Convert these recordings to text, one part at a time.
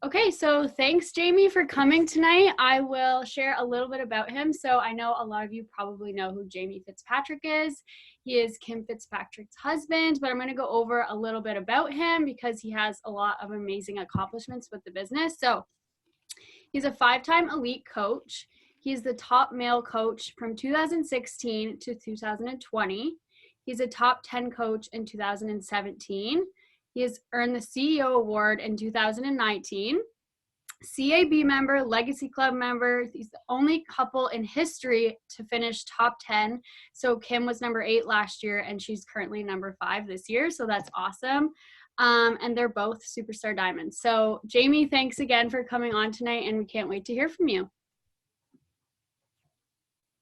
Okay, so thanks, Jamie, for coming tonight. I will share a little bit about him. So I know a lot of you probably know who Jamie Fitzpatrick is. He is Kim Fitzpatrick's husband, but I'm going to go over a little bit about him because he has a lot of amazing accomplishments with the business. So he's a 5-time elite coach. He's the top male coach from 2016 to 2020. He's a top 10 coach in 2017. He has earned the CEO award in 2019. CAB member, Legacy Club member. He's the only couple in history to finish top 10. So Kim was number 8 last year, and she's currently number 5 this year. So that's awesome. And they're both superstar diamonds. So Jamie, thanks again for coming on tonight, and we can't wait to hear from you.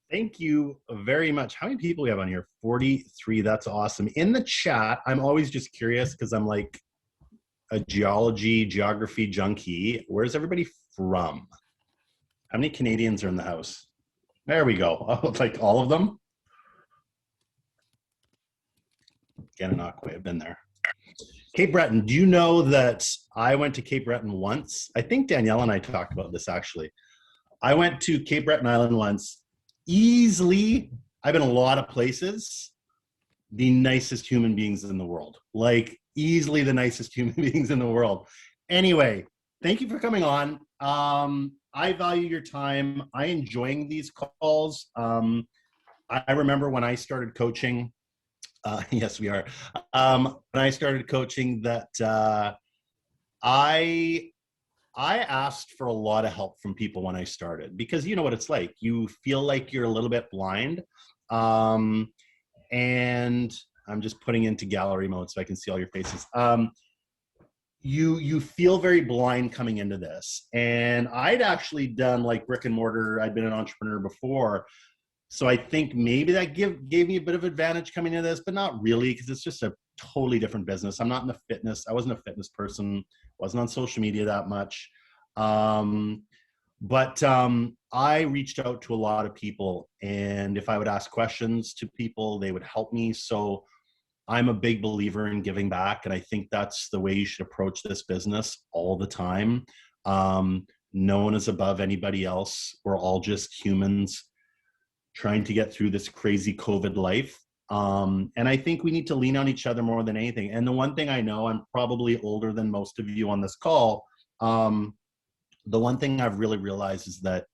Thank you very much. How many people we have on here? 43. That's awesome. In the chat, I'm always just curious because I'm like a geography junkie. Where's everybody from? How many Canadians are in the house? There we go. Oh, like all of them? Gananoque, I've been there. Cape Breton. Do you know that I went to Cape Breton once? I think Danielle and I talked about this actually. I went to Cape Breton Island once. Easily, I've been a lot of places, the nicest human beings in the world. Like easily the nicest human beings in the world. Anyway, thank you for coming on. I value your time. I enjoying these calls. I remember when I started coaching, yes, we are. When I started coaching that I asked for a lot of help from people when I started because you know what it's like. You feel like you're a little bit blind. And I'm just putting into gallery mode so I can see all your faces. You feel very blind coming into this. And I'd actually done like brick and mortar. I'd been an entrepreneur before. So I think maybe that gave me a bit of advantage coming into this, but not really because it's just a totally different business. I'm not in the fitness. I wasn't a fitness person. Wasn't on social media that much. But I reached out to a lot of people, and if I would ask questions to people, they would help me. So I'm a big believer in giving back, and I think that's the way you should approach this business all the time. No one is above anybody else. We're all just humans trying to get through this crazy COVID life. And I think we need to lean on each other more than anything. And the one thing I know, I'm probably older than most of you on this call. The one thing I've really realized is that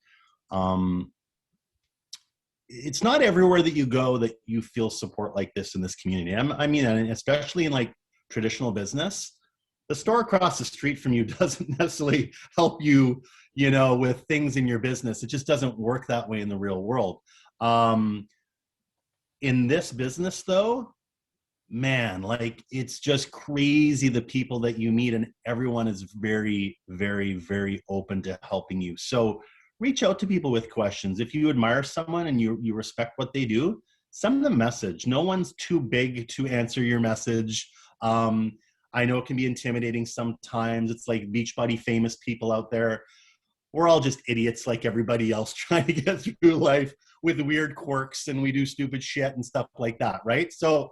it's not everywhere that you go that you feel support like this in this community. I mean, especially in like traditional business, the store across the street from you doesn't necessarily help you, you know, with things in your business. It just doesn't work that way in the real world. In this business though, man, like it's just crazy the people that you meet, and everyone is very, very, very open to helping you. So reach out to people with questions. If you admire someone and you respect what they do, send them a message. No one's too big to answer your message. I know it can be intimidating sometimes. It's like Beachbody famous people out there. We're all just idiots like everybody else trying to get through life with weird quirks, and we do stupid shit and stuff like that, right? So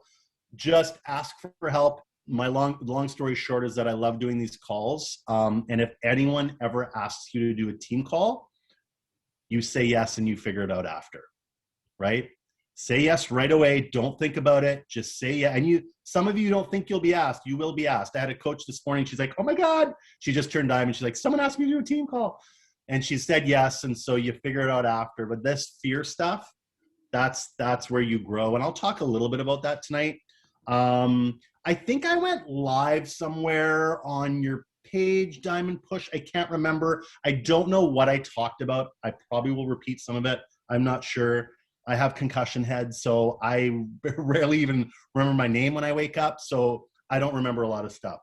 just ask for help. My long story short is that I love doing these calls. And if anyone ever asks you to do a team call, you say yes and you figure it out after, right? Say yes right away. Don't think about it. Just say yeah. And some of you don't think you'll be asked. You will be asked. I had a coach this morning. She's like, oh my God. She just turned diamond. She's like, someone asked me to do a team call. And she said yes. And so you figure it out after. But this fear stuff, that's where you grow. And I'll talk a little bit about that tonight. I think I went live somewhere on your page, Diamond Push. I can't remember. I don't know what I talked about. I probably will repeat some of it. I'm not sure. I have concussion head, so I rarely even remember my name when I wake up, so I don't remember a lot of stuff.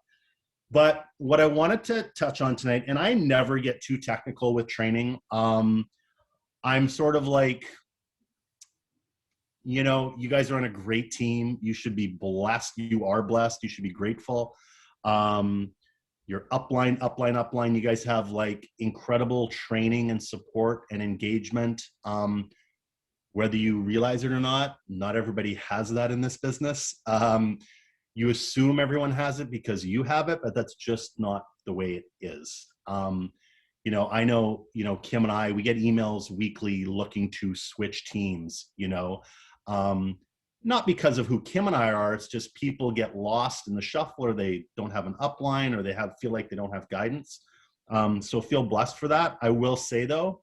But what I wanted to touch on tonight, and I never get too technical with training. I'm sort of like, you know, you guys are on a great team. You should be blessed. You are blessed. You should be grateful. Your upline. You guys have like incredible training and support and engagement. Whether you realize it or not everybody has that in this business. You assume everyone has it because you have it, but that's just not the way it is. I know, Kim and I, we get emails weekly looking to switch teams, not because of who Kim and I are. It's just people get lost in the shuffle, or they don't have an upline, or they feel like they don't have guidance. So feel blessed for that. I will say though,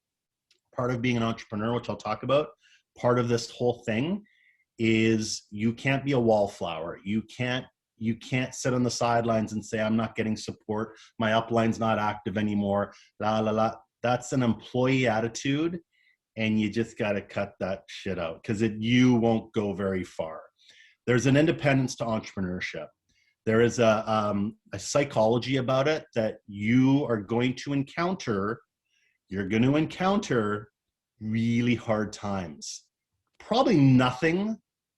part of being an entrepreneur, which I'll talk about, part of this whole thing is you can't be a wallflower. You can't sit on the sidelines and say, I'm not getting support, my upline's not active anymore, la la la. That's an employee attitude, and you just got to cut that shit out, because you won't go very far. There's an independence to entrepreneurship. There is a psychology about it that you are going to encounter. You're going to encounter really hard times. Probably nothing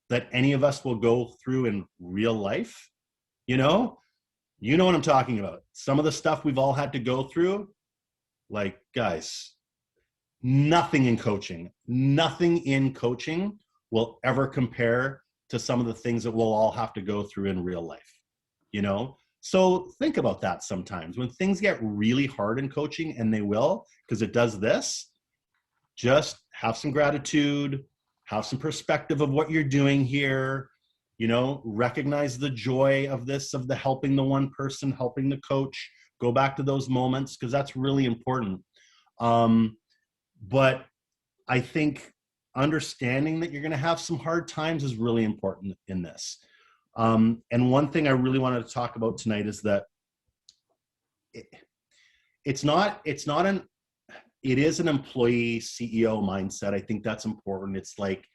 that any of us will go through in real life. You know what I'm talking about. Some of the stuff we've all had to go through, like, guys, nothing in coaching will ever compare to some of the things that we'll all have to go through in real life. So think about that sometimes. When things get really hard in coaching, and they will, because it does this, just have some gratitude, have some perspective of what you're doing here, recognize the joy of this, of the helping the one person, helping the coach, go back to those moments, because that's really important. But I think understanding that you're going to have some hard times is really important in this. And one thing I really wanted to talk about tonight is that it is an employee CEO mindset. I think that's important. It's like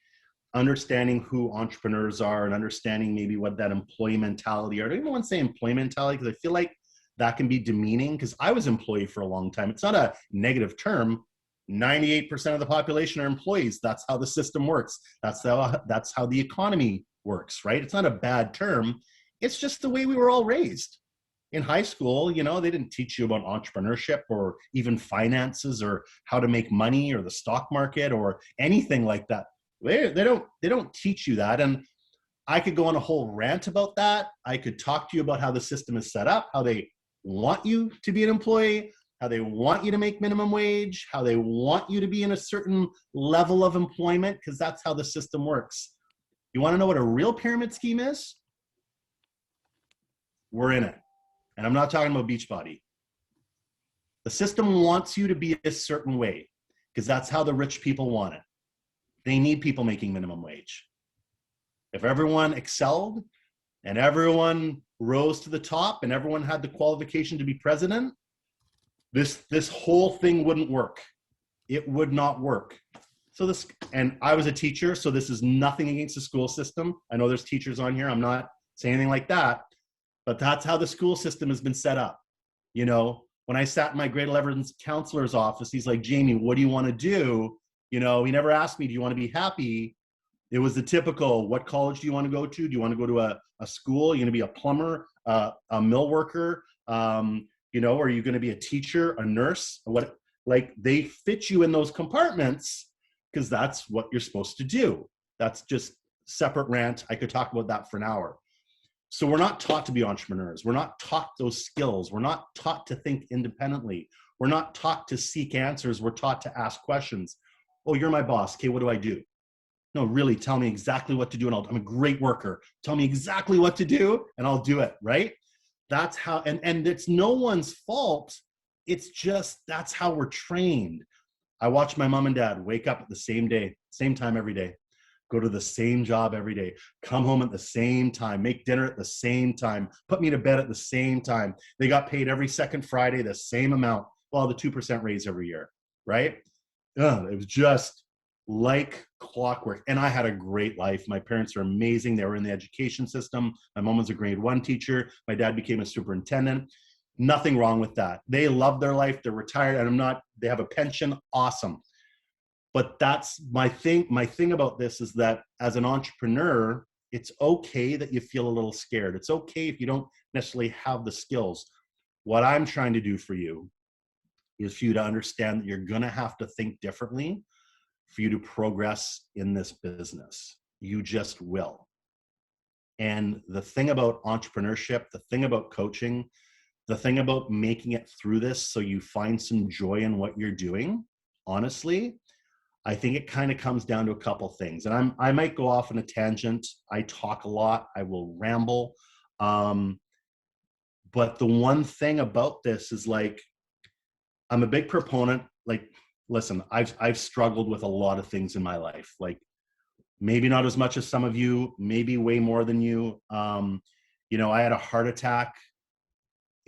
understanding who entrepreneurs are and understanding maybe what that employee mentality are. I don't even want to say employee mentality, because I feel like that can be demeaning, because I was employee for a long time. It's not a negative term. 98% of the population are employees. That's how the system works. That's how the economy works, right? It's not a bad term. It's just the way we were all raised. In high school, they didn't teach you about entrepreneurship or even finances or how to make money or the stock market or anything like that. They don't teach you that. And I could go on a whole rant about that. I could talk to you about how the system is set up, how they want you to be an employee, how they want you to make minimum wage, how they want you to be in a certain level of employment, because that's how the system works. You want to know what a real pyramid scheme is? We're in it. And I'm not talking about Beachbody. The system wants you to be a certain way, because that's how the rich people want it. They need people making minimum wage. If everyone excelled and everyone rose to the top and everyone had the qualification to be president, this whole thing wouldn't work. It would not work. And I was a teacher, so this is nothing against the school system. I know there's teachers on here. I'm not saying anything like that, but that's how the school system has been set up. When I sat in my grade 11 counselor's office, he's like, Jamie, what do you want to do? He never asked me, do you want to be happy? It was the typical, what college do you want to go to? Do you want to go to a school? Are you going to be a plumber, a mill worker? Are you going to be a teacher, a nurse? Like, they fit you in those compartments because that's what you're supposed to do. That's just separate rant. I could talk about that for an hour. So we're not taught to be entrepreneurs. We're not taught those skills. We're not taught to think independently. We're not taught to seek answers. We're taught to ask questions. Oh, you're my boss. Okay, what do I do? No, really, tell me exactly what to do, and I'm a great worker. Tell me exactly what to do, and I'll do it, right? That's how, and it's no one's fault. It's just, that's how we're trained. I watch my mom and dad wake up at the same day, same time every day, go to the same job every day, come home at the same time, make dinner at the same time, put me to bed at the same time. They got paid every second Friday the same amount, well, the 2% raise every year, right? It was just like clockwork. And I had a great life. My parents are amazing. They were in the education system. My mom was a grade 1 teacher. My dad became a superintendent. Nothing wrong with that. They love their life. They're retired, and they have a pension. Awesome. But that's my thing. My thing about this is that as an entrepreneur, it's okay that you feel a little scared. It's okay if you don't necessarily have the skills. What I'm trying to do for you is for you to understand that you're going to have to think differently for you to progress in this business. You just will. And the thing about entrepreneurship, the thing about coaching, the thing about making it through this so you find some joy in what you're doing, honestly, I think it kind of comes down to a couple things. And I might go off on a tangent. I talk a lot. I will ramble. But the one thing about this is, like, I'm a big proponent. Like, listen, I've struggled with a lot of things in my life. Like, maybe not as much as some of you, maybe way more than you. I had a heart attack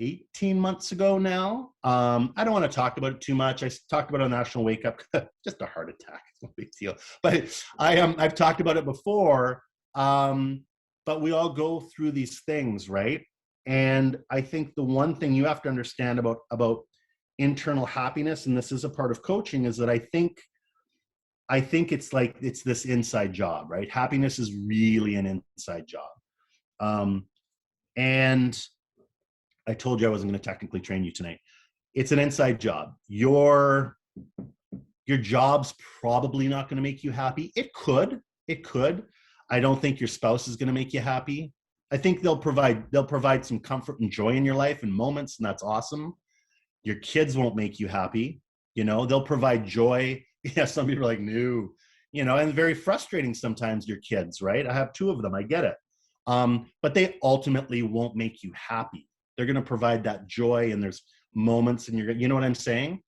18 months ago now. I don't want to talk about it too much. I talked about it on National Wake Up, just a heart attack. It's no big deal. But I've talked about it before. But we all go through these things, right? And I think the one thing you have to understand about internal happiness, and this is a part of coaching, is that I think it's this inside job, right? Happiness is really an inside job. And I told you I wasn't going to technically train you tonight. It's an inside job. Your job's probably not going to make you happy. It could. I don't think your spouse is going to make you happy. I think they'll provide some comfort and joy in your life and moments, and that's awesome. Your kids won't make you happy. They'll provide joy. Yeah, some people are like, no, and very frustrating sometimes, your kids, right? I have 2 of them. I get it. But they ultimately won't make you happy. They're going to provide that joy, and there's moments, and you know what I'm saying?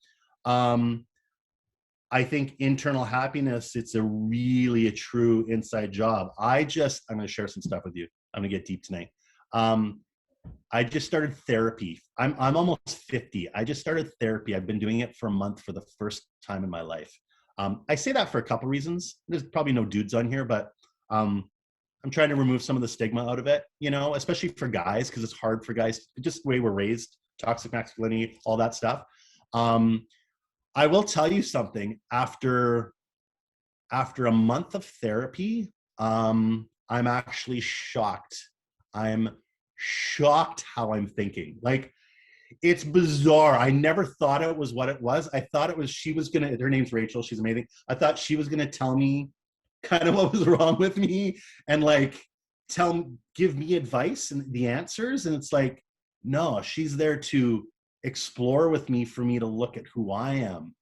I think internal happiness, it's a true inside job. I'm going to share some stuff with you. I'm going to get deep tonight. I just started therapy. I'm almost 50. I just started therapy. I've been doing it for a month for the first time in my life. I say that for a couple reasons. There's probably no dudes on here, but I'm trying to remove some of the stigma out of it, especially for guys, because it's hard for guys, just the way we're raised, toxic masculinity, all that stuff. I will tell you something. After a month of therapy, I'm actually shocked. I'm shocked how I'm thinking. Like, it's bizarre. I never thought it was what it was. I thought it was, her name's Rachel. She's amazing. I thought she was going to tell me kind of what was wrong with me and give me advice and the answers. And it's like, no, she's there to explore with me, for me to look at who I am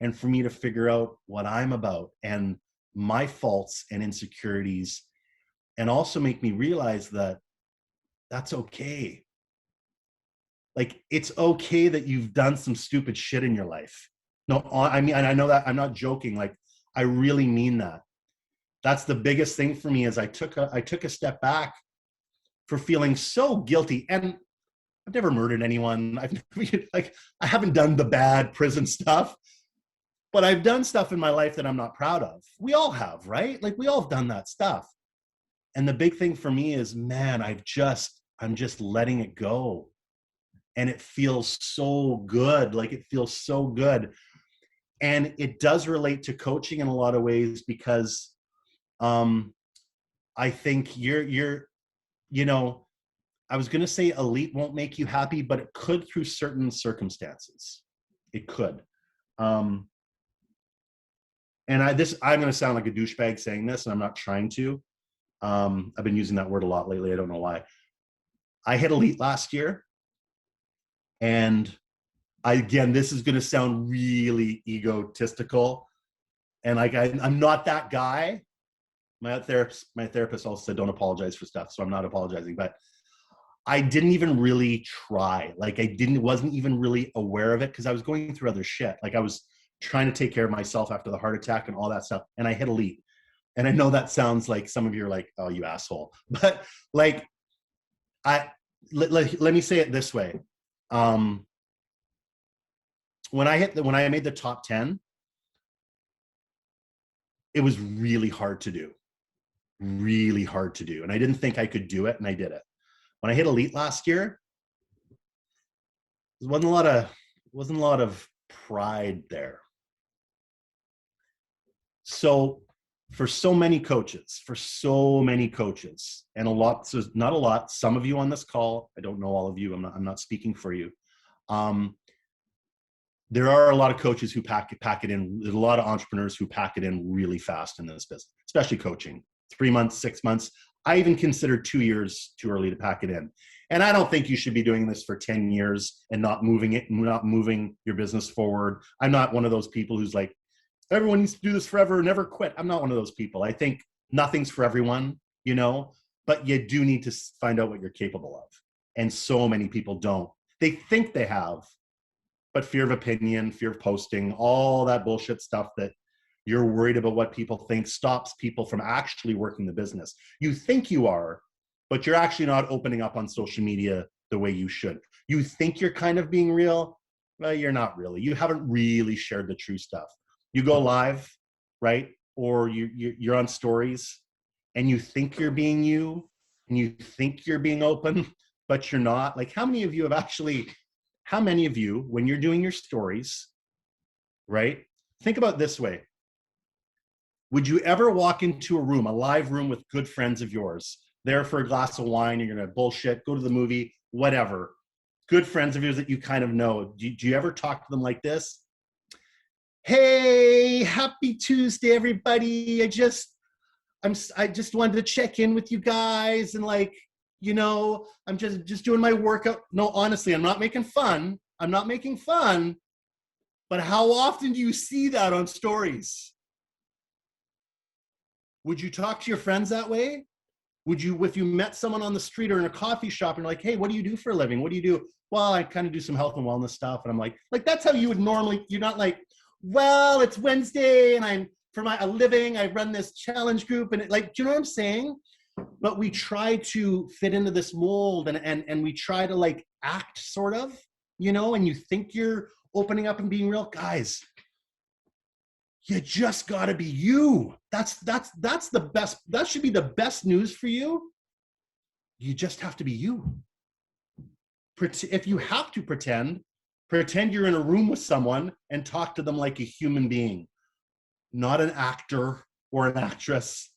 and for me to figure out what I'm about and my faults and insecurities, and also make me realize that that's okay. Like, it's okay that you've done some stupid shit in your life. No, I mean, and I know that I'm not joking. Like, I really mean that. That's the biggest thing for me, is I took a step back for feeling so guilty. And I've never murdered anyone. I haven't done the bad prison stuff, but I've done stuff in my life that I'm not proud of. We all have, right? Like, we all have done that stuff. And the big thing for me is, man, I'm just letting it go. And it feels so good. Like, it feels so good. And it does relate to coaching in a lot of ways, because I think I was going to say elite won't make you happy, but it could through certain circumstances. It could. And I'm going to sound like a douchebag saying this, and I'm not trying to. I've been using that word a lot lately. I don't know why. I hit elite last year. And again, this is going to sound really egotistical. And I'm not that guy. My therapist also said, don't apologize for stuff. So I'm not apologizing, but I didn't even really try. Like, wasn't even really aware of it, because I was going through other shit. Like, I was trying to take care of myself after the heart attack and all that stuff. And I hit elite. And I know that sounds like some of you are like, oh, you asshole. But like, let me say it this way. When I made the top 10, it was really hard to do. And I didn't think I could do it, and I did it. When I hit elite last year, there wasn't a lot of pride there. So for so many coaches, and not a lot, some of you on this call, I don't know all of you, I'm not speaking for you. There are a lot of coaches who pack it in. There's a lot of entrepreneurs who pack it in really fast in this business, especially coaching. 3 months, 6 months. I even consider 2 years too early to pack it in. And I don't think you should be doing this for 10 years and not moving your business forward. I'm not one of those people who's like, everyone needs to do this forever, never quit. I'm not one of those people. I think nothing's for everyone, but you do need to find out what you're capable of. And so many people don't. They think they have, but fear of opinion, fear of posting, all that bullshit stuff that you're worried about what people think stops people from actually working the business. You think you are, but you're actually not opening up on social media the way you should. You think you're kind of being real, well, you're not really. You haven't really shared the true stuff. You go live, right? Or you're on stories and you think you're being you and you think you're being open, but you're not. Like how many of you, when you're doing your stories, right? Think about it this way. Would you ever walk into a live room with good friends of yours, there for a glass of wine, you're going to bullshit, go to the movie, whatever. Good friends of yours that you kind of know. Do you ever talk to them like this? Hey, happy Tuesday, everybody. I just wanted to check in with you guys and I'm just doing my workout. No, honestly, I'm not making fun. But how often do you see that on stories? Would you talk to your friends that way? Would you, if you met someone on the street or in a coffee shop and you're like, hey, what do you do for a living? What do you do? Well, I kind of do some health and wellness stuff. And I'm like that's how you would normally, you're not like, well, it's Wednesday and for a living, I run this challenge group and do you know what I'm saying? But we try to fit into this mold and we try to act sort of, and you think you're opening up and being real. Guys, you just got to be you. That's the best. That should be the best news for you. You just have to be you. If you have to pretend you're in a room with someone and talk to them like a human being, not an actor or an actress.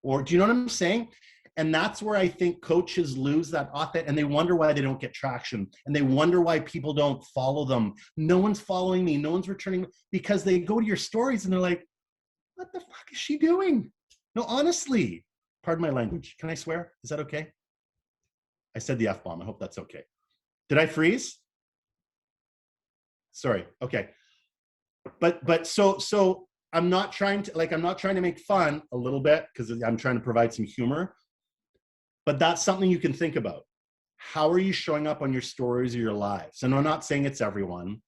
Or do you know what I'm saying? And that's where I think coaches lose that and they wonder why they don't get traction. And they wonder why people don't follow them. No one's following me. No one's returning, because they go to your stories and they're like, what the fuck is she doing? No, honestly, pardon my language. Can I swear? Is that okay? I said the F-bomb. I hope that's okay. Did I freeze? Sorry. Okay. But so I'm not trying to make fun a little bit because I'm trying to provide some humor. But that's something you can think about. How are you showing up on your stories or your lives? And I'm not saying it's everyone,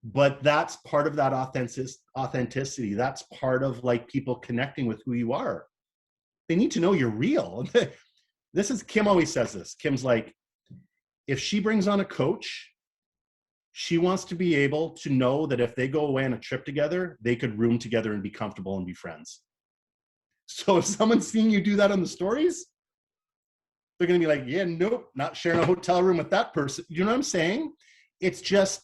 but that's part of that authenticity. That's part of people connecting with who you are. They need to know you're real. Kim always says this. Kim's like, if she brings on a coach, she wants to be able to know that if they go away on a trip together, they could room together and be comfortable and be friends. So if someone's seeing you do that on the stories, they're going to be like, yeah, nope, not sharing a hotel room with that person. You know what I'm saying? It's just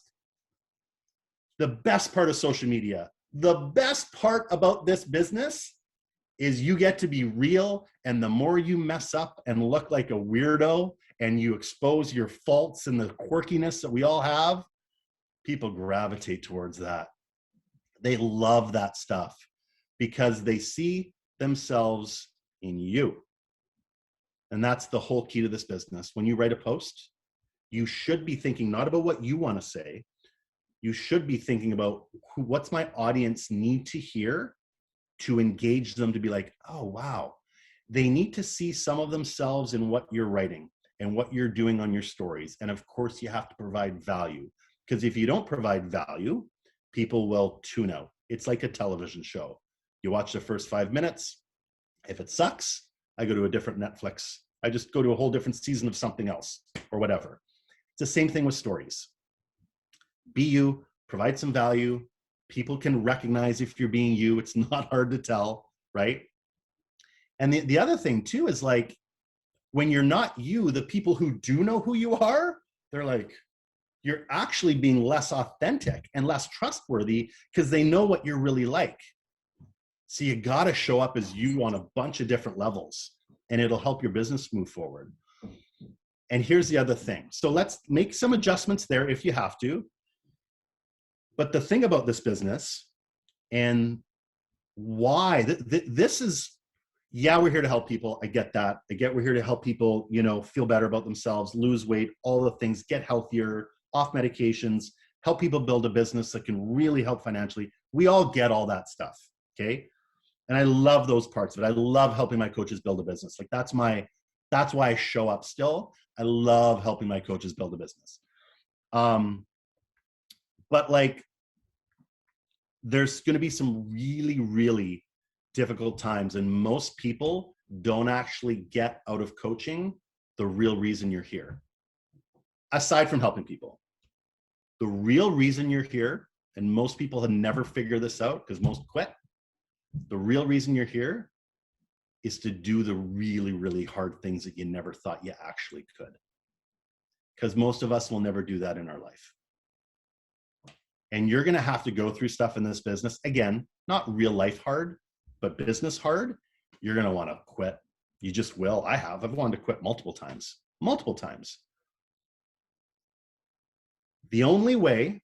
the best part of social media. The best part about this business is you get to be real. And the more you mess up and look like a weirdo and you expose your faults and the quirkiness that we all have, people gravitate towards that. They love that stuff because they see themselves in you. And that's the whole key to this business. When you write a post, you should be thinking not about what you want to say. You should be thinking about what's my audience need to hear to engage them, to be like, oh, wow. They need to see some of themselves in what you're writing and what you're doing on your stories. And of course, you have to provide value, because if you don't provide value, people will tune out. It's like a television show. You watch the first 5 minutes. If it sucks, I go to a different Netflix. I just go to a whole different season of something else or whatever. It's the same thing with stories. Be you, provide some value. People can recognize if you're being you. It's not hard to tell, right? And the other thing too is when you're not you, the people who do know who you are, they're like, you're actually being less authentic and less trustworthy because they know what you're really like. So you got to show up as you on a bunch of different levels, and it'll help your business move forward. And here's the other thing. So let's make some adjustments there if you have to. But the thing about this business and why this is, yeah, we're here to help people. I get that. I get we're here to help people, you know, feel better about themselves, lose weight, all the things, get healthier, off medications, help people build a business that can really help financially. We all get all that stuff. Okay. And I love those parts of it. I love helping my coaches build a business. Like that's why I show up still. I love helping my coaches build a business. But like, there's going to be some really, really difficult times, and most people don't actually get out of coaching the real reason you're here. Aside from helping people, the real reason you're here, and most people have never figured this out because most quit. The real reason you're here is to do the really, really hard things that you never thought you actually could. Because most of us will never do that in our life. And you're going to have to go through stuff in this business. Again, not real life hard, but business hard. You're going to want to quit. You just will. I've wanted to quit multiple times. The only way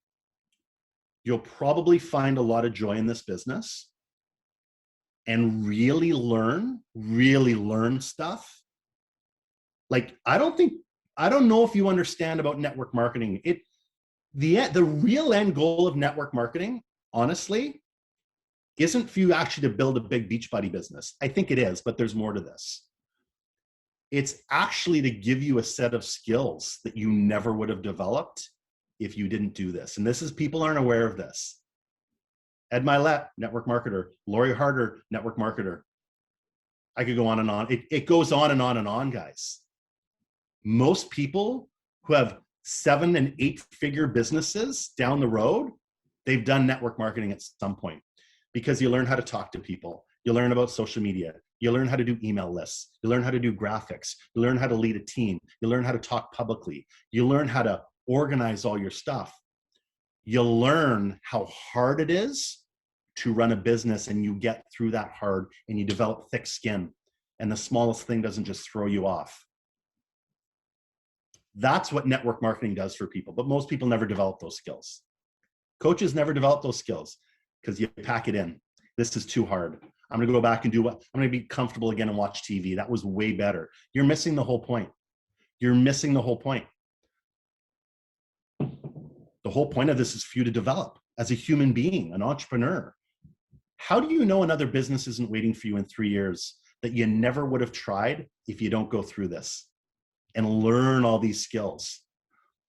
you'll probably find a lot of joy in this business and really learn stuff. Like, I don't know if you understand about network marketing. The real end goal of network marketing, honestly, isn't for you actually to build a big Beachbody business. I think it is, but there's more to this. It's actually to give you a set of skills that you never would have developed if you didn't do this. And this is, people aren't aware of this. Ed Milet, network marketer. Lori Harder, network marketer. I could go on and on. It goes on and on and on, guys. Most people who have 7- and 8-figure businesses down the road, they've done network marketing at some point, because you learn how to talk to people. You learn about social media. You learn how to do email lists. You learn how to do graphics. You learn how to lead a team. You learn how to talk publicly. You learn how to organize all your stuff. You learn how hard it is to run a business, and you get through that hard, and you develop thick skin, and the smallest thing doesn't just throw you off. That's what network marketing does for people, but most people never develop those skills. Coaches never develop those skills because you pack it in. This is too hard. I'm going to go back and I'm going to be comfortable again and watch TV. That was way better. You're missing the whole point. You're missing the whole point. The whole point of this is for you to develop as a human being, an entrepreneur. How do you know another business isn't waiting for you in 3 years that you never would have tried if you don't go through this and learn all these skills?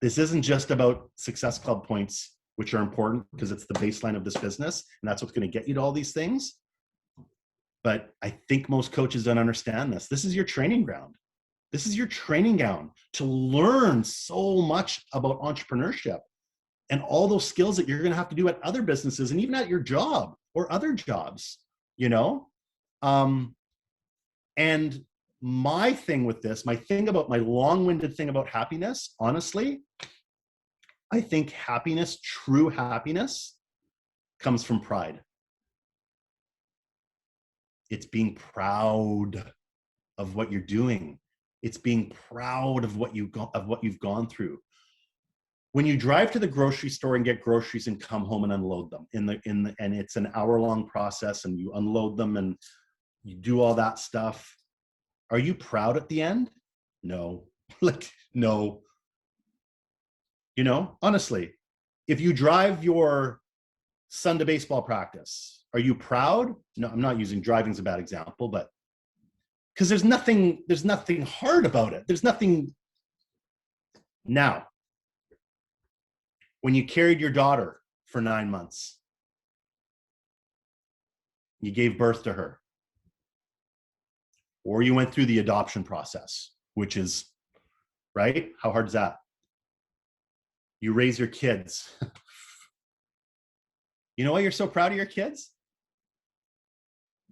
This isn't just about Success Club points, which are important because it's the baseline of this business, and that's what's going to get you to all these things. But I think most coaches don't understand this. This is your training ground. This is your training ground to learn so much about entrepreneurship and all those skills that you're going to have to do at other businesses and even at your job or other jobs, you know? And my thing with this, my long-winded thing about happiness, honestly, I think happiness, true happiness, comes from pride. It's being proud of what you're doing. It's being proud of what you've gone through. When you drive to the grocery store and get groceries and come home and unload them and it's an hour-long process, and you unload them and you do all that stuff, are you proud at the end? No. No. You know, honestly, if you drive your son to baseball practice, are you proud? No, I'm not using driving as a bad example, but because there's nothing hard about it. There's nothing. Now, when you carried your daughter for 9 months, you gave birth to her, or you went through the adoption process, which is, right? How hard is that? You raise your kids. You know why you're so proud of your kids?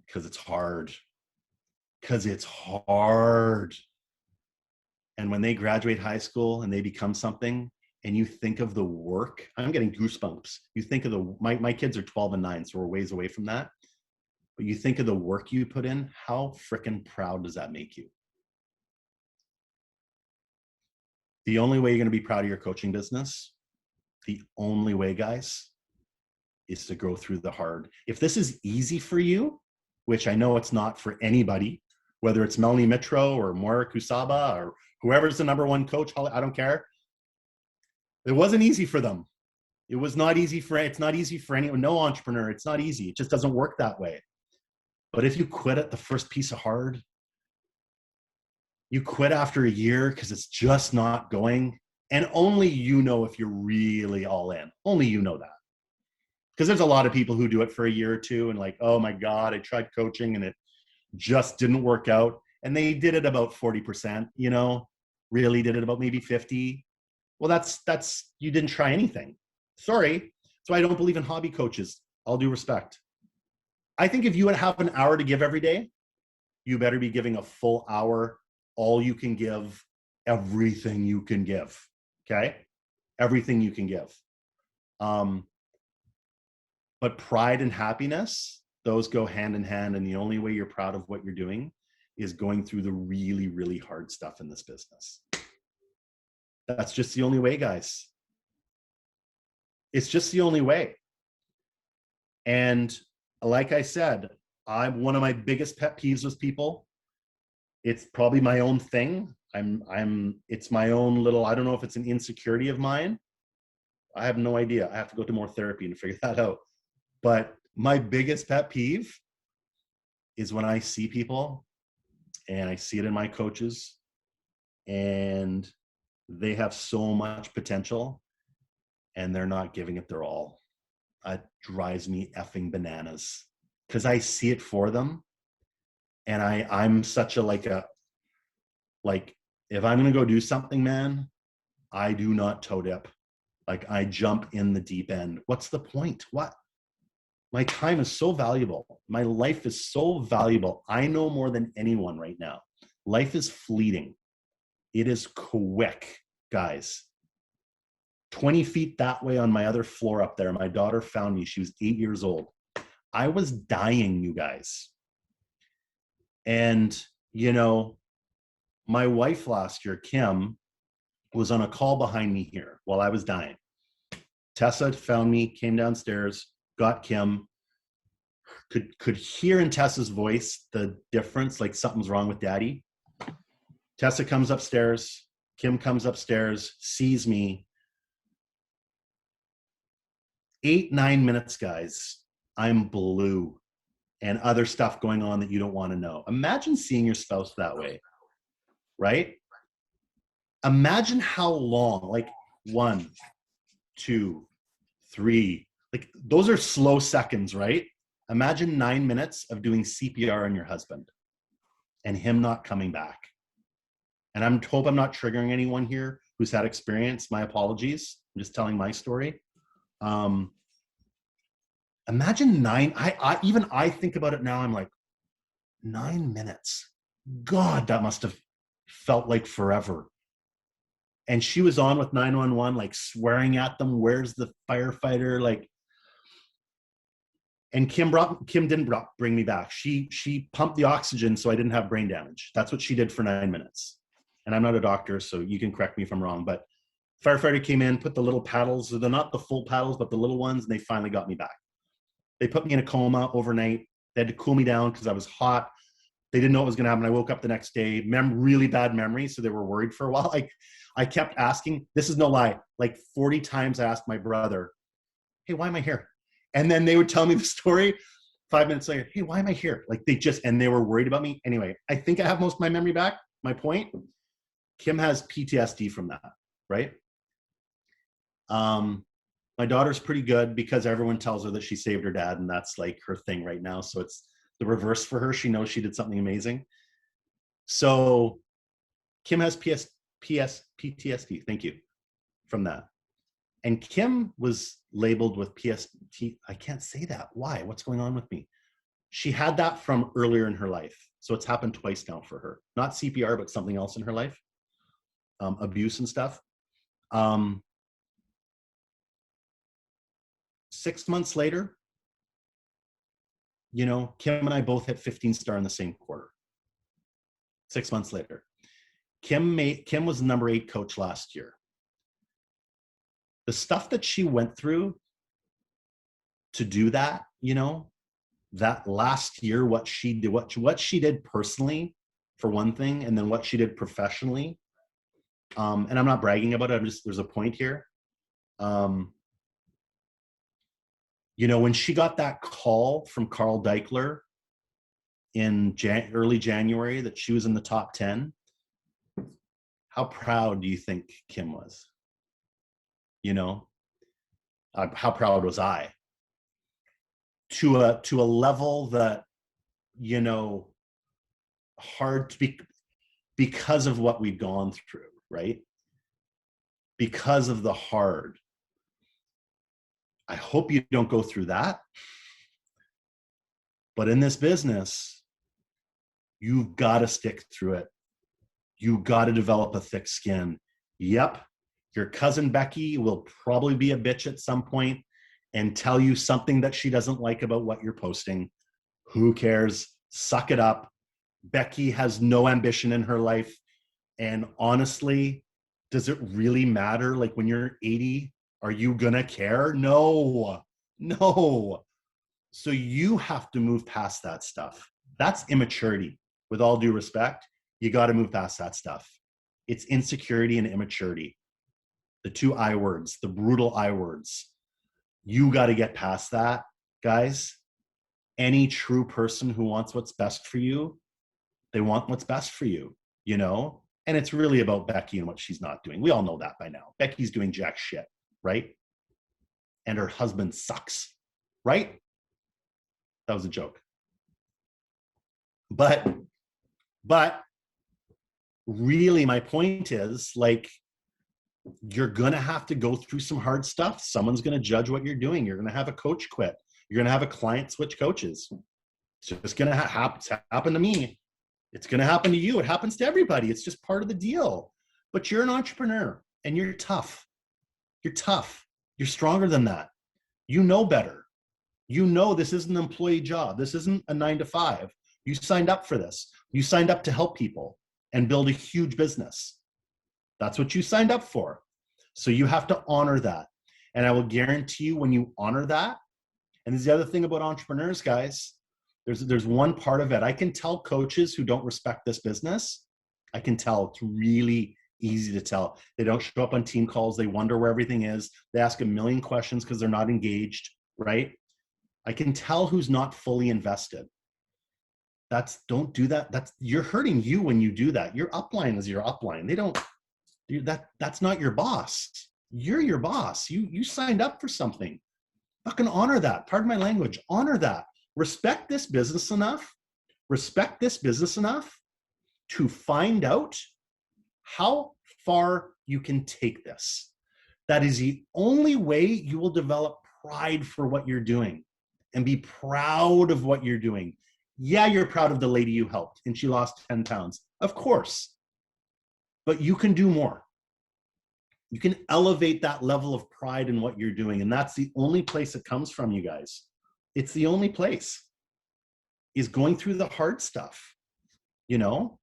Because it's hard. And when they graduate high school and they become something, and you think of the work, I'm getting goosebumps. You think of my kids are 12 and 9, so we're ways away from that. But you think of the work you put in, how freaking proud does that make you? The only way you're going to be proud of your coaching business, the only way, guys, is to go through the hard. If this is easy for you, which I know it's not for anybody, whether it's Melanie Mitro or Moira Kusaba or whoever's the number one coach, I don't care. It wasn't easy for them. It's not easy for anyone, no entrepreneur. It's not easy. It just doesn't work that way. But if you quit at the first piece of hard, you quit after a year because it's just not going, and only you know if you're really all in. Only you know that. Because there's a lot of people who do it for a year or two and like, oh my God, I tried coaching and it just didn't work out. And they did it about 40%, really did it about maybe 50. Well, that's you didn't try anything. Sorry. So I don't believe in hobby coaches. All due respect. I think if you have an hour to give every day, you better be giving a full hour, all you can give, everything you can give. Okay? Everything you can give. But pride and happiness, those go hand in hand. And the only way you're proud of what you're doing is going through the really, really hard stuff in this business. That's just the only way, guys. It's just the only way. And like I said, one of my biggest pet peeves with people. It's probably my own thing. It's my own little, I don't know if it's an insecurity of mine. I have no idea. I have to go to more therapy to figure that out. But my biggest pet peeve is when I see people, and I see it in my coaches, and they have so much potential and they're not giving it their all. It drives me effing bananas because I see it for them. And I'm such a, if I'm going to go do something, man, I do not toe dip. Like I jump in the deep end. What's the point? What? My time is so valuable. My life is so valuable. I know more than anyone right now. Life is fleeting. It is quick, guys. 20 feet that way on my other floor up there, my daughter found me. She was 8 years old. I was dying, you guys. And, my wife last year, Kim, was on a call behind me here while I was dying. Tessa found me, came downstairs, got Kim, could hear in Tessa's voice the difference, like something's wrong with daddy. Tessa comes upstairs, Kim comes upstairs, sees me. 8-9 minutes, guys, I'm blue and other stuff going on that you don't want to know. Imagine seeing your spouse that way, right? Imagine how long, like 1, 2, 3, like those are slow seconds, right? Imagine 9 minutes of doing CPR on your husband and him not coming back. And I hope I'm not triggering anyone here who's had experience. My apologies. I'm just telling my story. Imagine 9, I think about it now, I'm like, 9 minutes. God, that must have felt like forever. And she was on with 911, like swearing at them, where's the firefighter? Like, and Kim didn't bring me back. She pumped the oxygen so I didn't have brain damage. That's what she did for 9 minutes. And I'm not a doctor, so you can correct me if I'm wrong, but firefighter came in, put the little paddles, they're not the full paddles, but the little ones, and they finally got me back. They put me in a coma overnight. They had to cool me down because I was hot. They didn't know what was going to happen. I woke up the next day, really bad memory, so they were worried for a while. I kept asking, this is no lie, like 40 times I asked my brother, hey, why am I here? And then they would tell me the story 5 minutes later, hey, why am I here? Like and they were worried about me. Anyway, I think I have most of my memory back. My point, Kim has PTSD from that, right? My daughter's pretty good because everyone tells her that she saved her dad, and that's like her thing right now. So it's the reverse for her. She knows she did something amazing. So Kim has PTSD, thank you, from that. And Kim was labeled with PST. I can't say that. Why? What's going on with me? She had that from earlier in her life. So it's happened twice now for her. Not CPR, but something else in her life. Abuse and stuff. 6 months later, Kim and I both hit 15-star in the same quarter. 6 months later. Kim was the number 8 coach last year. The stuff that she went through to do that, that last year, what she did, what she did personally, for one thing, and then what she did professionally. And I'm not bragging about it. I'm just, there's a point here. You know, when she got that call from Carl Deichler in early January that she was in the top 10, how proud do you think Kim was? You know, how proud was I? To a level that, you know, hard to be, because of what we've gone through, right? Because of the hard. I hope you don't go through that. But in this business, you've got to stick through it. You got to develop a thick skin. Yep, your cousin Becky will probably be a bitch at some point and tell you something that she doesn't like about what you're posting. Who cares? Suck it up. Becky has no ambition in her life. And honestly, does it really matter? Like when you're 80, are you gonna care? No, no. So you have to move past that stuff. That's immaturity. With all due respect, you got to move past that stuff. It's insecurity and immaturity. The two I words, the brutal I words. You got to get past that, guys. Any true person who wants what's best for you, they want what's best for you, you know? And it's really about Becky and what she's not doing. We all know that by now. Becky's doing jack shit, right? And her husband sucks, right? That was a joke. But really my point is, like, you're going to have to go through some hard stuff. Someone's going to judge what you're doing. You're going to have a coach quit. You're going to have a client switch coaches. It's just going to happen to me. It's going to happen to you. It happens to everybody. It's just part of the deal. But you're an entrepreneur and you're tough. You're tough. You're stronger than that. You know better. You know this isn't an employee job. This isn't a 9-to-5. You signed up for this. You signed up to help people and build a huge business. That's what you signed up for. So you have to honor that. And I will guarantee you, when you honor that, and this is the other thing about entrepreneurs, guys, there's one part of it. I can tell coaches who don't respect this business. I can tell. It's really easy to tell. They don't show up on team calls. They wonder where everything is. They ask a million questions because they're not engaged, right? I can tell who's not fully invested. Don't do that. You're hurting you when you do that. Your upline is your upline. That's not your boss. You're your boss. You signed up for something. Fucking honor that. Pardon my language. Honor that. Respect this business enough to find out how far you can take this. That is the only way you will develop pride for what you're doing and be proud of what you're doing. Yeah, you're proud of the lady you helped and she lost 10 pounds. Of course. But you can do more. You can elevate that level of pride in what you're doing. And that's the only place it comes from, you guys. It's the only place, is going through the hard stuff, you know?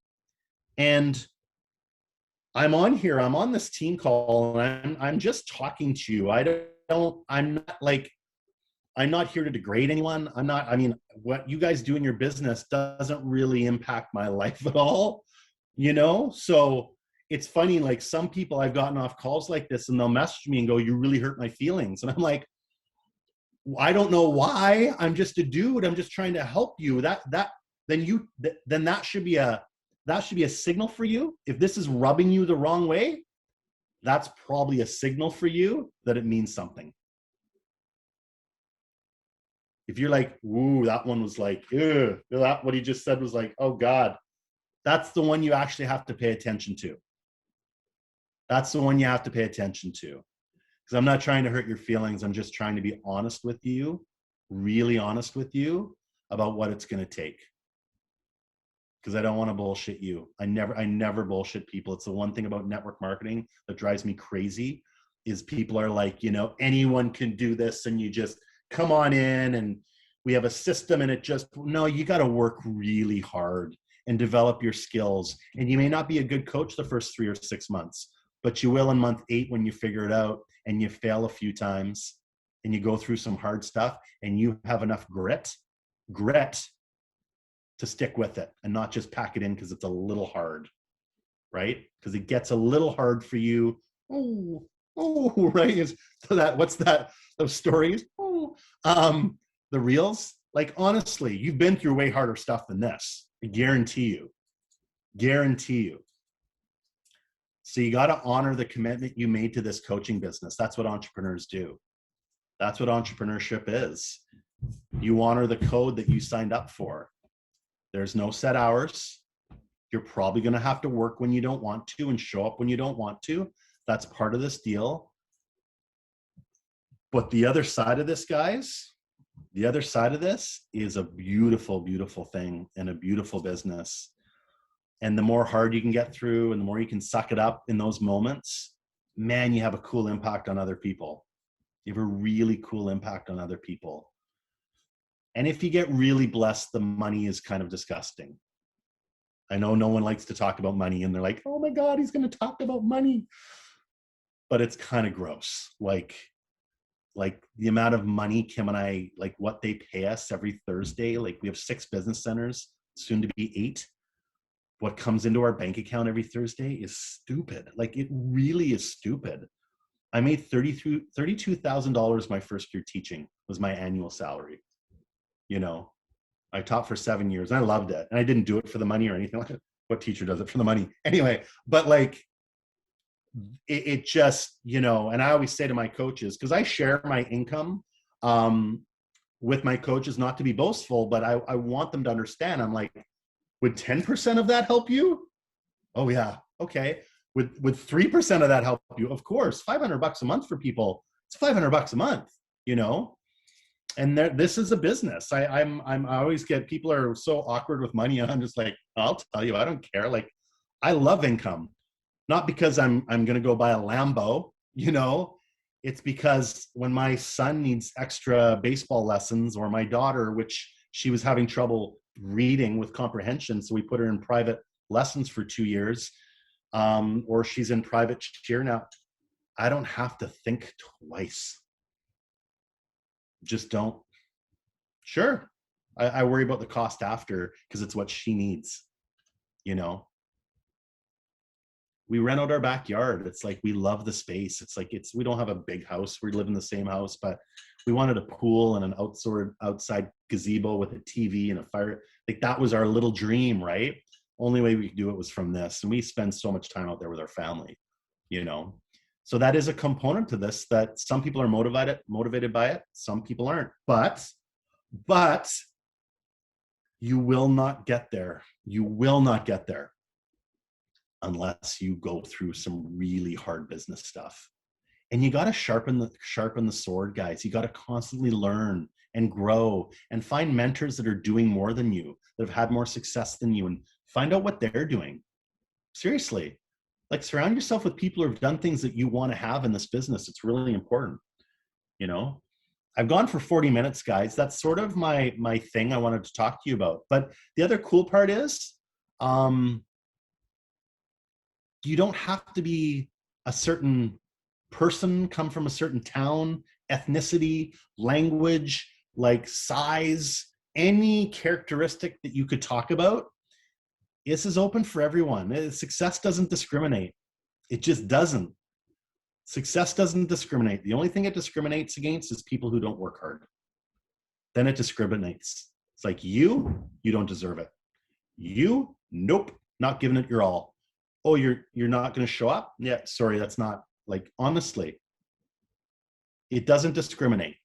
And I'm on here, I'm on this team call, and I'm just talking to you. I'm not here to degrade anyone. What you guys do in your business doesn't really impact my life at all, you know? So it's funny, like some people I've gotten off calls like this and they'll message me and go, "You really hurt my feelings." And I'm like, I don't know why. I'm just a dude. I'm just trying to help you. Then that should be a signal for you. If this is rubbing you the wrong way, that's probably a signal for you that it means something. If you're like, "Ooh, that one was like, ew," what he just said was like, "Oh God," that's the one you actually have to pay attention to. That's the one you have to pay attention to. Because I'm not trying to hurt your feelings. I'm just trying to be honest with you, really honest with you about what it's going to take. Because I don't want to bullshit you. I never bullshit people. It's the one thing about network marketing that drives me crazy, is people are like, you know, anyone can do this and you just come on in and we have a system and no, you got to work really hard and develop your skills. And you may not be a good coach the first 3 or 6 months, but you will in month 8 when you figure it out and you fail a few times and you go through some hard stuff and you have enough grit grit to stick with it and not just pack it in because it's a little hard, right? Because it gets a little hard for you. Oh, right. So that, what's that? Those stories. The reels. Like, honestly, you've been through way harder stuff than this. I guarantee you. Guarantee you. So you got to honor the commitment you made to this coaching business. That's what entrepreneurs do. That's what entrepreneurship is. You honor the code that you signed up for. There's no set hours. You're probably going to have to work when you don't want to and show up when you don't want to. That's part of this deal. But the other side of this, guys, the other side of this is a beautiful, beautiful thing and a beautiful business. And the more hard you can get through and the more you can suck it up in those moments, man, you have a cool impact on other people. You have a really cool impact on other people. And if you get really blessed, the money is kind of disgusting. I know no one likes to talk about money and they're like, oh my God, he's going to talk about money. But it's kind of gross. Like the amount of money Kim and I, like what they pay us every Thursday, like we have 6 business centers, soon to be 8. What comes into our bank account every Thursday is stupid. Like, it really is stupid. I made $32,000 my first year teaching was my annual salary. You know, I taught for 7 years and I loved it. And I didn't do it for the money or anything like that. What teacher does it for the money? Anyway, but like, it just, you know, and I always say to my coaches, because I share my income with my coaches, not to be boastful, but I want them to understand. I'm like, would 10% of that help you? Oh yeah. Okay. Would 3% of that help you? Of course. $500 a month for people. It's $500 a month, you know? And this is a business. I always get, people are so awkward with money. And I'm just like, I'll tell you, I don't care. Like, I love income, not because I'm going to go buy a Lambo, you know, it's because when my son needs extra baseball lessons, or my daughter, which she was having trouble reading with comprehension, so we put her in private lessons for 2 years, or she's in private cheer now, I don't have to think twice. Just don't. Sure, I worry about the cost after because it's what she needs, you know. We rent out our backyard. It's like, we love the space. It's like, we don't have a big house. We live in the same house, but we wanted a pool and an outside gazebo with a TV and a fire. Like, that was our little dream, right? Only way we could do it was from this. And we spend so much time out there with our family, you know? So that is a component to this, that some people are motivated by it. Some people aren't, but you will not get there. You will not get there unless you go through some really hard business stuff. And you got to sharpen the sword, guys. You got to constantly learn and grow and find mentors that are doing more than you, that have had more success than you, and find out what they're doing. Seriously, like, surround yourself with people who have done things that you want to have in this business. It's really important. You know, I've gone for 40 minutes, guys. That's sort of my thing I wanted to talk to you about. But the other cool part is, you don't have to be a certain person, come from a certain town, ethnicity, language, like size, any characteristic that you could talk about. This is open for everyone. Success doesn't discriminate. It just doesn't. Success doesn't discriminate. The only thing it discriminates against is people who don't work hard. Then it discriminates. It's like, you don't deserve it. You, nope, not giving it your all. Oh, you're not going to show up? Yeah, sorry, that's not, like, honestly, it doesn't discriminate,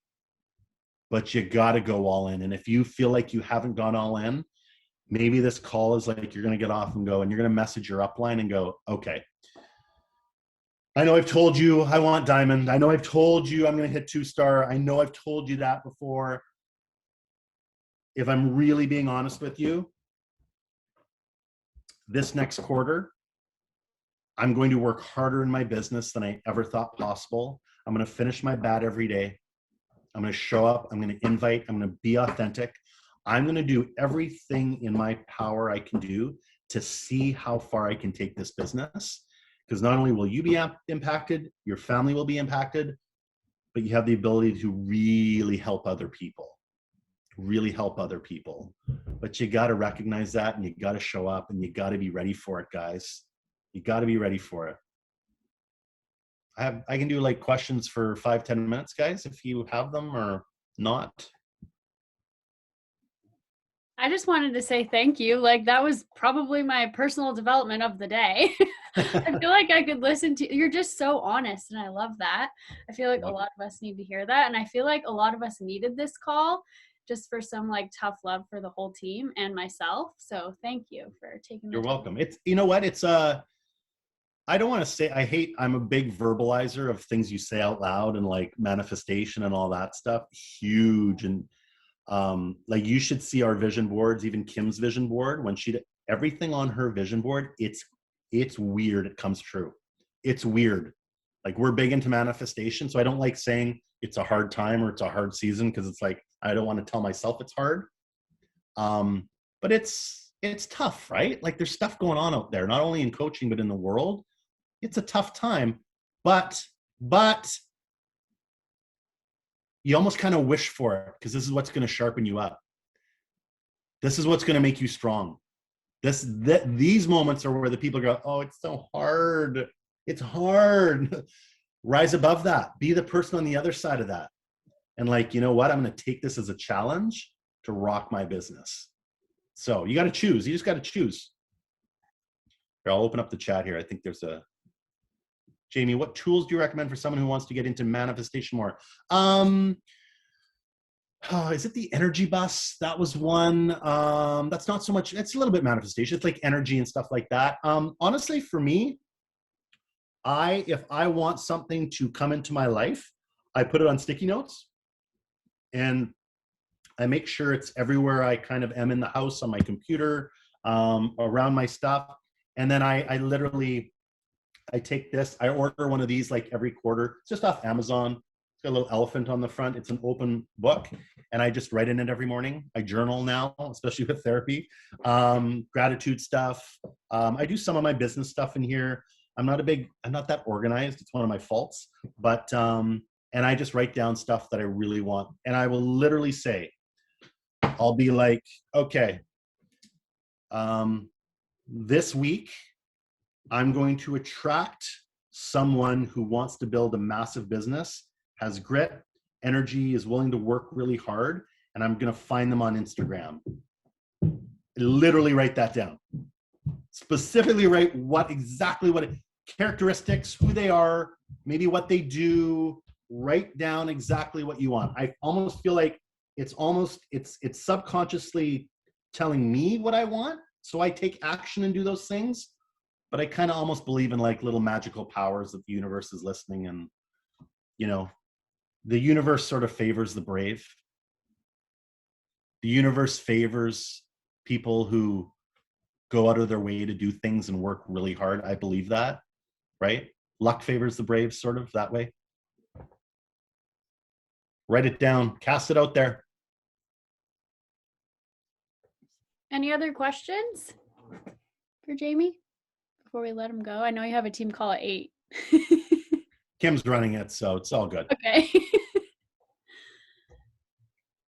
but you got to go all in. And if you feel like you haven't gone all in, maybe this call is like, you're going to get off and go, and you're going to message your upline and go, okay, I know I've told you I want diamond. I know I've told you I'm going to hit 2-star. I know I've told you that before. If I'm really being honest with you, this next quarter, I'm going to work harder in my business than I ever thought possible. I'm going to finish my bat every day. I'm going to show up. I'm going to invite. I'm going to be authentic. I'm going to do everything in my power I can do to see how far I can take this business. Because not only will you be impacted, your family will be impacted, but you have the ability to really help other people. really help other people. But you got to recognize that, and you got to show up, and you got to be ready for it, guys. You got to be ready for it. I can do like questions for 5-10 minutes, guys, if you have them or not. I just wanted to say thank you. Like, that was probably my personal development of the day. I feel like I could listen to, you're just so honest, and I love that. I feel like a lot of us need to hear that, and I feel like a lot of us needed this call just for some like tough love for the whole team and myself. So thank you for taking the You're time. welcome. It's, you know what, it's I don't want to say, I'm a big verbalizer of things you say out loud, and like manifestation and all that stuff, huge. And like, you should see our vision boards, even Kim's vision board. When she did everything on her vision board, it's weird. It comes true. It's weird. Like, we're big into manifestation. So I don't like saying it's a hard time or it's a hard season, because it's like, I don't want to tell myself it's hard. But it's tough, right? Like, there's stuff going on out there, not only in coaching, but in the world. It's a tough time, but you almost kind of wish for it, because this is what's going to sharpen you up. This is what's going to make you strong. These moments are where the people go, oh, it's so hard. It's hard. Rise above that. Be the person on the other side of that. And like, you know what? I'm going to take this as a challenge to rock my business. So you got to choose. You just got to choose. Here, I'll open up the chat here. I think there's a, Jamie, what tools do you recommend for someone who wants to get into manifestation more? Is it the energy bus? That was one. That's not so much, it's a little bit manifestation. It's like energy and stuff like that. Honestly, for me, if I want something to come into my life, I put it on sticky notes, and I make sure it's everywhere I kind of am in the house, on my computer, around my stuff. And then I literally, I take this, I order one of these like every quarter. It's just off Amazon. It's got a little elephant on the front. It's an open book, and I just write in it every morning. I journal now, especially with therapy. Gratitude stuff. I do some of my business stuff in here. I'm not that organized. It's one of my faults. But, and I just write down stuff that I really want. And I will literally say, I'll be like, okay, this week, I'm going to attract someone who wants to build a massive business, has grit, energy, is willing to work really hard, and I'm going to find them on Instagram. Literally write that down. Specifically write characteristics, who they are, maybe what they do. Write down exactly what you want. I almost feel like it's subconsciously telling me what I want, so I take action and do those things. But I kind of almost believe in like little magical powers that the universe is listening, and, you know, the universe sort of favors the brave. The universe favors people who go out of their way to do things and work really hard. I believe that, right? Luck favors the brave, sort of that way. Write it down, cast it out there. Any other questions for Jamie before we let him go? I know you have a team call at 8. Kim's running it, so it's all good. Okay.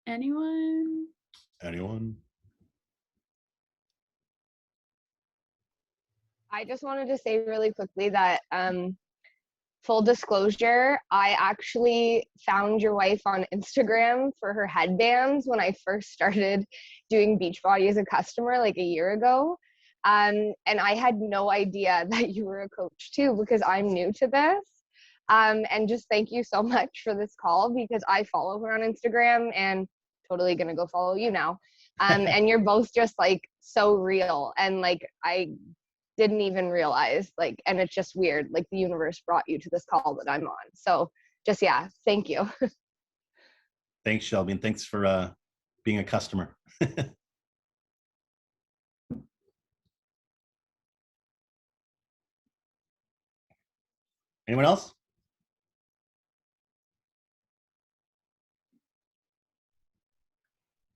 Anyone? I just wanted to say really quickly that full disclosure, I actually found your wife on Instagram for her headbands when I first started doing Beachbody as a customer like a year ago. And I had no idea that you were a coach too, because I'm new to this. And just thank you so much for this call, because I follow her on Instagram and totally gonna go follow you now. And you're both just like so real, and like I didn't even realize, like, and it's just weird, like the universe brought you to this call that I'm on. So just, yeah, thank you. Thanks, Shelby, and thanks for being a customer. Anyone else?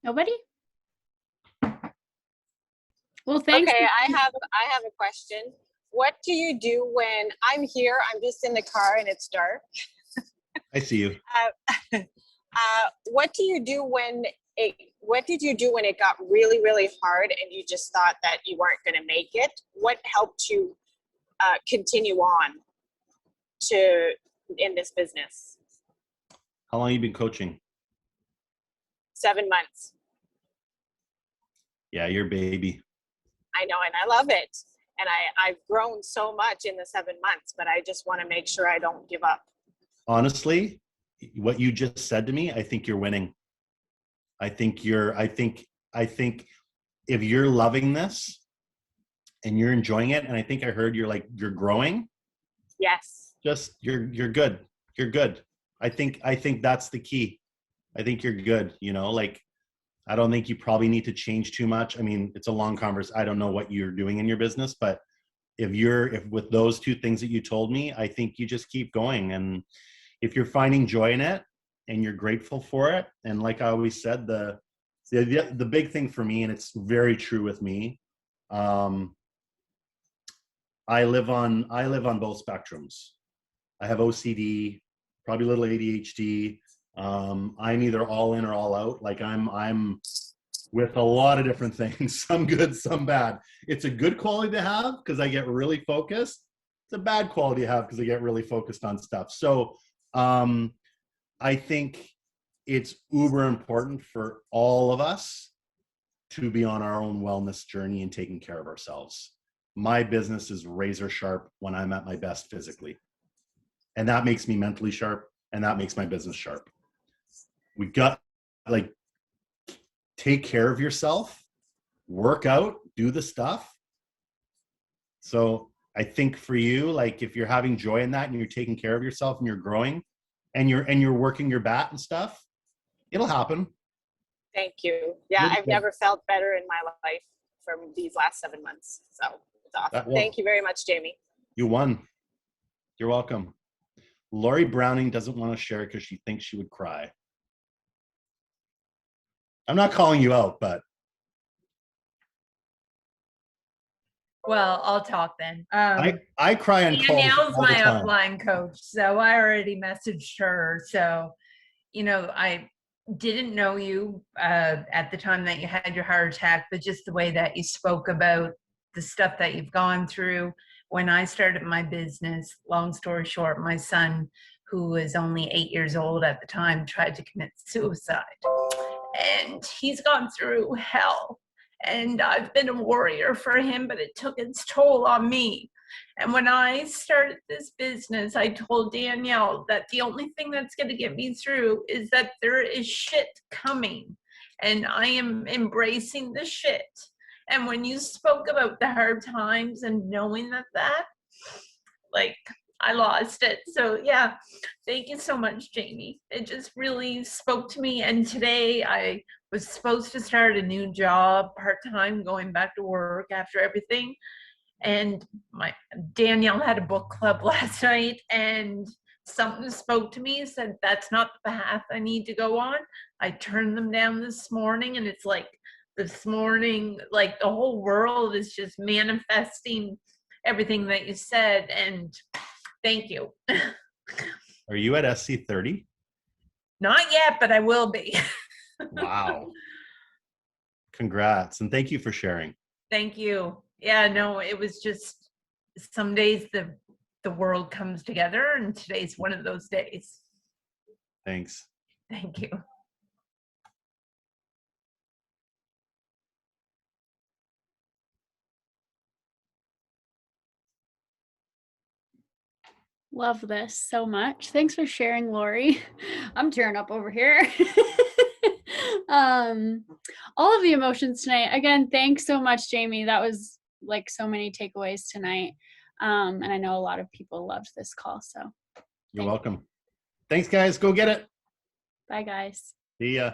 Nobody? Well, thanks. Okay, I have a question. What do you do when I'm here, I'm just in the car and it's dark? I see you. What do you do when what did you do when it got really, really hard and you just thought that you weren't going to make it? What helped you continue on in this business? How long have you been coaching? 7 months. Yeah, you're a baby. I know, and I love it. And I've grown so much in the 7 months, but I just want to make sure I don't give up. Honestly, what you just said to me, I think you're winning. I think if you're loving this and you're enjoying it, and I think I heard you're growing. Yes. Just you're good. You're good. I think that's the key. I think you're good. You know, like, I don't think you probably need to change too much. I mean, it's a long conversation. I don't know what you're doing in your business, but if with those two things that you told me, I think you just keep going. And if you're finding joy in it and you're grateful for it, and like I always said, the big thing for me, and it's very true with me, I live on both spectrums. I have OCD, probably a little ADHD. I'm either all in or all out. Like I'm with a lot of different things, some good, some bad. It's a good quality to have because I get really focused. It's a bad quality to have because I get really focused on stuff. So I think it's uber important for all of us to be on our own wellness journey and taking care of ourselves. My business is razor sharp when I'm at my best physically. And that makes me mentally sharp, and that makes my business sharp. We got, like, take care of yourself, work out, do the stuff. So I think for you, like, if you're having joy in that and you're taking care of yourself and you're growing and you're working your bat and stuff, it'll happen. Thank you. Yeah, I've never felt better in my life from these last 7 months. So it's awesome. Thank you very much, Jamie. You won. You're welcome. Lori Browning doesn't want to share because she thinks she would cry. I'm not calling you out, but. Well, I'll talk then. I cry on calls. Danielle's my upline coach, so I already messaged her. So, you know, I didn't know you at the time that you had your heart attack, but just the way that you spoke about the stuff that you've gone through. When I started my business, long story short, my son, who was only 8 years old at the time, tried to commit suicide. And he's gone through hell. And I've been a warrior for him, but it took its toll on me. And when I started this business, I told Danielle that the only thing that's going to get me through is that there is shit coming. And I am embracing the shit. And when you spoke about the hard times and knowing that, like, I lost it. So yeah, thank you so much, Jamie. It just really spoke to me. And today I was supposed to start a new job, part-time, going back to work after everything. And Danielle had a book club last night, and something spoke to me, said, that's not the path I need to go on. I turned them down this morning, and it's like this morning, like the whole world is just manifesting everything that you said. And thank you. Are you at SC30? Not yet, but I will be. Wow. Congrats. And thank you for sharing. Thank you. Yeah, no, it was just some days the world comes together, and today's one of those days. Thanks. Thank you. Love this so much. Thanks for sharing, Lori. I'm tearing up over here. All of the emotions tonight. Again, thanks so much, Jamie. That was like so many takeaways tonight. And I know a lot of people loved this call. So you're welcome. Thanks, guys. Go get it. Bye, guys. See ya.